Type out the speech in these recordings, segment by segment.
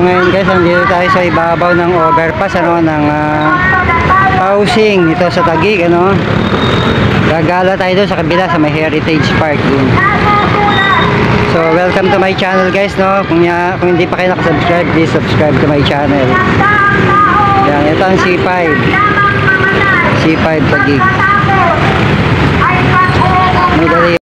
ngayon guys, nandito tayo sa ibabaw ng overpass, ano, ng housing ito sa Taguig, ano. Gagala tayo doon sa kabila sa may Heritage Park dun. So welcome to my channel guys, no. Kung hindi pa kayo nakasubscribe, please subscribe to my channel. Yan, ito ang C5 Taguig. May dali.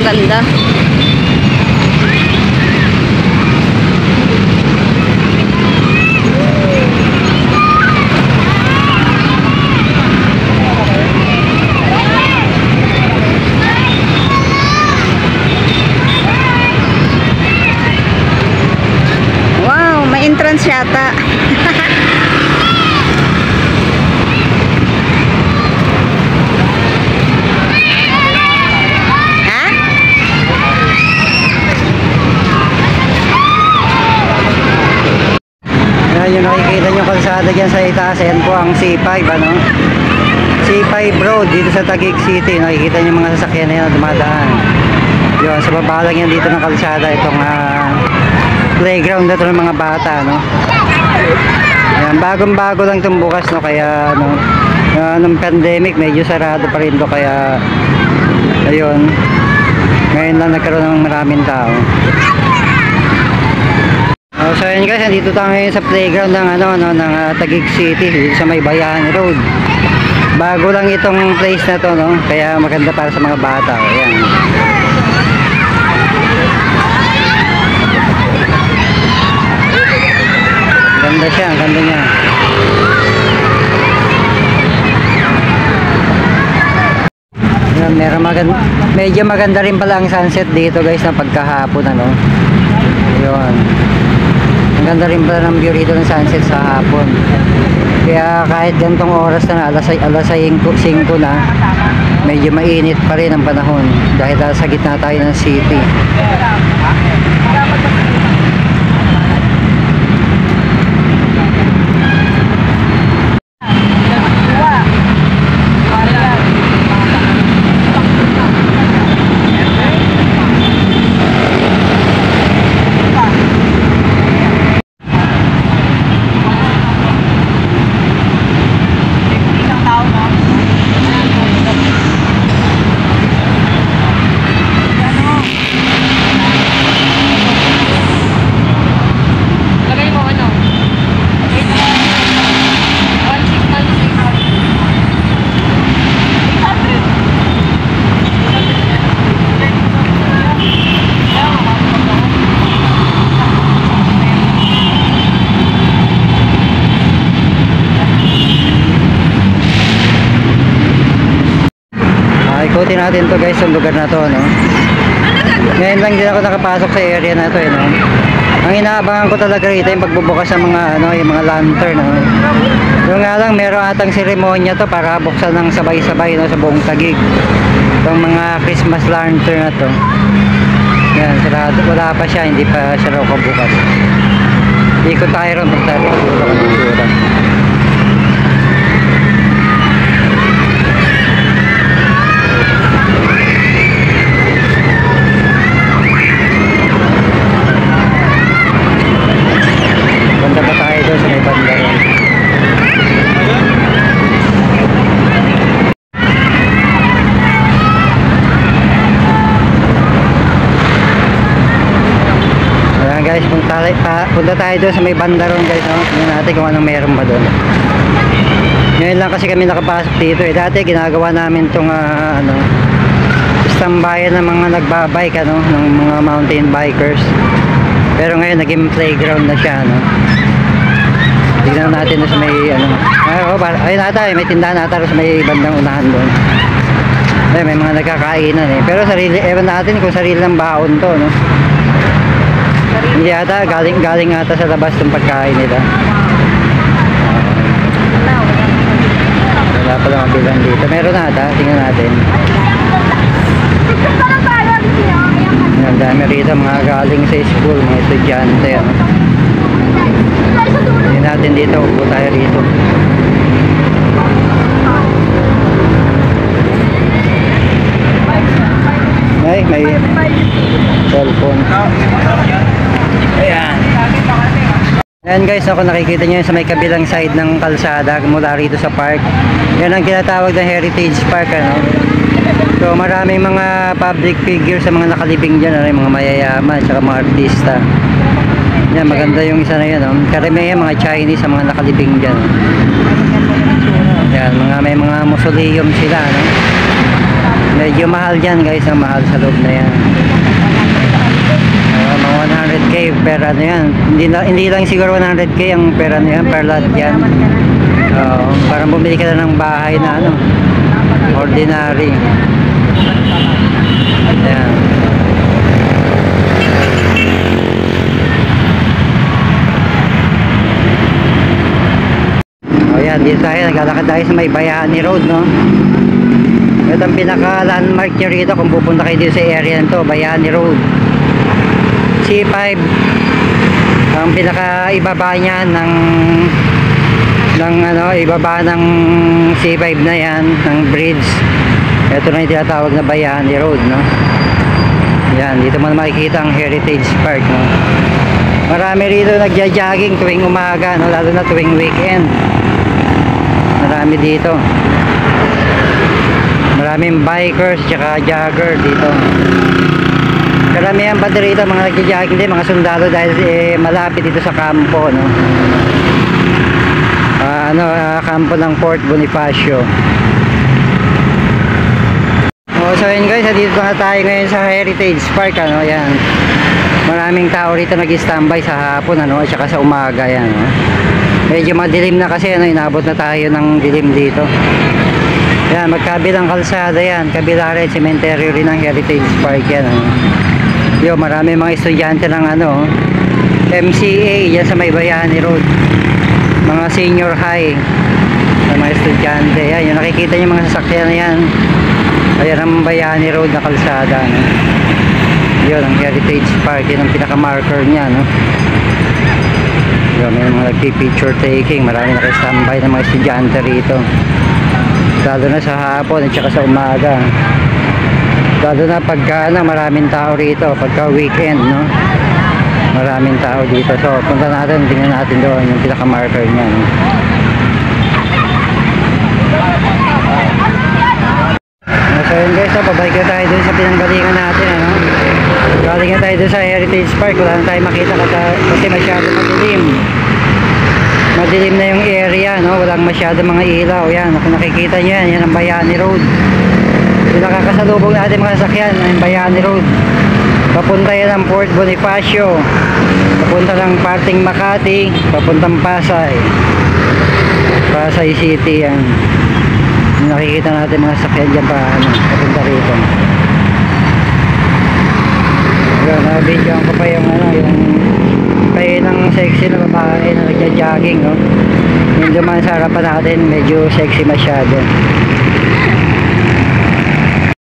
Ganda. Wow, may entrance yata. Yung nakikita nyo kalsada dyan sa itaas, yan po ang C5, ano, C5 Road dito sa Taguig City. Nakikita nyo mga sasakyan na yan na dumadaan yun, sa baba lang yan dito ng kalsada. Itong playground na ito ng mga bata, no. Yan, bagong bago lang itong bukas, no. Kaya ano, nung pandemic medyo sarado pa rin to, kaya ayun, ngayon lang nagkaroon ng maraming tao. So ayun guys, nandito tayo ngayon sa playground ng ng Taguig City dito sa may Bayani Road. Bago lang itong place na to, no, kaya maganda para sa mga bata. Ayan. Ganda siya, ang ganda niya. Ayan, medyo maganda rin pala ang sunset dito guys na pagkahapon, ano. Ayun. Ang ganda rin pala ng view rito ng sunset sa hapon. Kaya kahit gantong oras na alas 5 na, medyo mainit pa rin ang panahon dahil sa gitna tayo ng city. Ikutin natin to guys, ang lugar na to, no. Ngayon lang din ako nakapasok sa area na to, no. Ang inaabangan ko talaga rito yung pagbubukas ng mga yung mga lantern, no. Yung nga lang meron atang seremonya to para buksan ng sabay-sabay, no, sa buong Taguig. Itong mga Christmas lantern na to. Yan, sarado, wala pa siya, hindi pa siya raw kabukas. Ikot tayo ron, magtayo ng sura. guys, punta tayo doon sa may banda ron guys, no? Tingnan natin kung anong meron ba doon. Ngayon lang kasi kami nakapasok dito eh. Dati ginagawa namin itong ano, istambayan ng mga nagbabike, ano, ng mga mountain bikers. Pero ngayon naging playground na siya, no? Tignan natin na sa may ano. Ayun ata, may tindahan ata sa may bandang unahan doon. Ay, may mga nagkakainan eh. Pero sarili, ewan natin kung sarili ng baon to, no? Hindi ata, galing ata sa labas ng pagkain nila. Wala pa lang ang bilang dito. Meron ata, tingnan natin. Ang dami rito, mga galing sa school, mga estudyante. Ano? Tingnan natin dito, upo tayo rito. Ay, may cellphone. Ayan. Ayan guys, ako nakikita nyo sa may kabilang side ng kalsada mula rito sa park. Yan ang tinatawag na Heritage Park, ano. So maraming mga public figures sa mga nakalibing dyan, ano, mga mayayaman at mga artista. Yan, maganda yung isa na yan, no? Karamihan mga Chinese sa mga nakalibing dyan. Yan, may mga mausoleum sila, no? Medyo mahal dyan guys, ang mahal sa loob na yan. Mga 100k per ano yan. Hindi lang siguro 100k ang per ano yan, per lot yan. Parang bumili ka na ng bahay na ano, ordinary. Ayan. Ayan, dito tayo, naglalakad tayo sa may Bayani Road, no? Ito ang pinaka landmark nyo rito kung pupunta kayo dito sa area nito, Bayani Road. C5 ang pinaka ibaba niya ng ano, ibaba ng C5 na yan, ng bridge. Ito na yung tinatawag na Bayani Road, no? Yan, dito mo makikita ang Heritage Park, no? Marami rito nagja-jogging tuwing umaga, no? Lalo na tuwing weekend. Marami dito. Maraming bikers tsaka jogger dito. Karamihan pa dito mga nagja-jogging din, mga sundalo dahil malapit dito sa kampo, no? Kampo ng Fort Bonifacio. So yun guys, dito na tayo ngayon sa Heritage Park, ano, yan. Maraming tao rito nag-standby sa hapon, ano, at saka sa umaga, yan, no? Medyo madilim na kasi, ano, inabot na tayo ng dilim dito. Yan, magkabilang kalsada yan, kabila rin, cemetery rin ng Heritage Park yan, ano. Yo, marami mga estudyante ng ano, MCA, yan sa may Bayani Road. Mga senior high, mga estudyante, yan, yung nakikita nyo mga sasakyan na yan. Ayan ang Bayani Road na kalsada, no? Yun ang Heritage Park, yun ang pinaka-marker niya, no? Yun, may mga nagpi-picture taking, marami nakastambay ng mga estudyante rito, lalo na sa hapon at saka sa umaga, lalo na pagka maraming tao rito, pagka weekend, no? Maraming tao dito. So punta natin, tingnan natin doon yung pinaka-marker niya, no? So yun guys, pabalik na tayo dun sa pinanggalingan natin, ano? Galing na tayo dun sa Heritage Park, wala na tayo makita kasi masyado madilim na yung area, no? Walang masyado mga ilaw. Yan, kung nakikita nyo yan, yan ang Bayani Road. Yung nakakasalubong natin mga sasakyan, ang Bayani Road. Papunta yan ng Fort Bonifacio, papunta ng parting Makati, papuntang Pasay City, yan. Nakikita natin mga sakyan dyan pa, ano, papunta rito. Na-video ko pa yung ano, yung kayo ng sexy na babae na nagja-jogging, no? Yung dumaan sa harapan natin, medyo sexy masyado.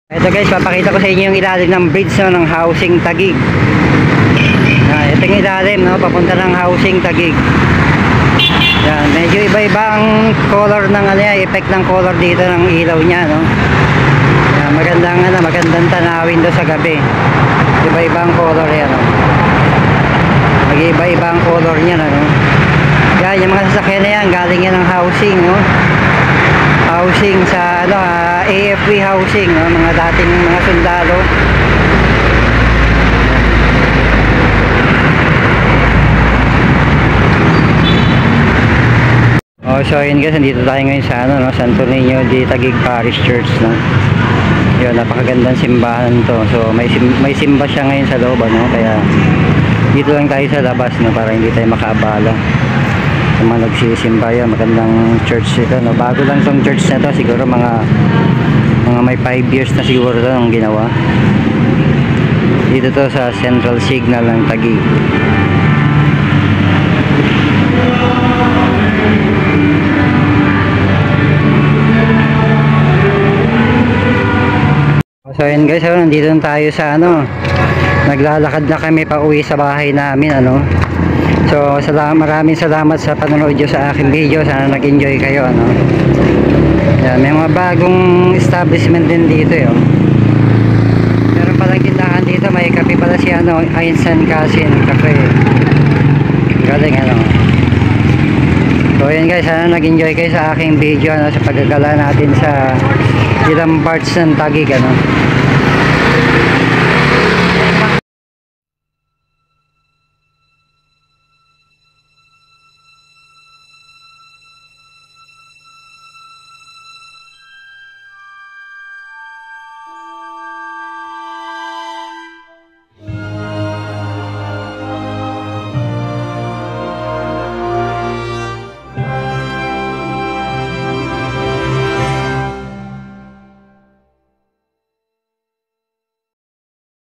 Ito guys, papakita ko sa inyo yung ilalim ng bridge, no, ng Housing Taguig. Ito yung ilalim, no, papunta ng Housing Taguig. Yan, medyo iba-iba ang color ng ano yan, effect ng color dito ng ilaw niya, no. Yan, magandang tanawin do sa gabi. Iba-iba ang color yan, no. Mag-iba-iba ang color niya, no. Yan, yung mga sasakyan na yan, galing yan ng housing, no. Housing sa ano, AFP housing, no, mga dating mga sundalo. So yun guys, nandito tayo ngayon sa ano, no, Santo Niño de Taguig Parish Church, no. Yun, napakagandang simbahan to. So may simba siya ngayon sa loob, no, kaya dito lang tayo sa labas, no, para hindi tayo makaabala sa mga nagsisimba. Yun, magandang church ito, no. Bago lang tong church na to, siguro mga may 5 years na siguro to ang ginawa. Dito to sa Central Signal ng Taguig. So yun guys, nandito na tayo sa ano, naglalakad na kami pa uwi sa bahay namin, ano. So maraming salamat sa panonood nyo sa aking video. Sana nag-enjoy kayo, ano. Yan, may mga bagong establishment din dito, yun. Meron palang tindahan dito, may kape pala si ano, Einstein Casin Cafe. Galing, ano. So yun guys, sana nag-enjoy kayo sa aking video, ano, sa paggagala natin sa ilang parts ng Taguig, ano.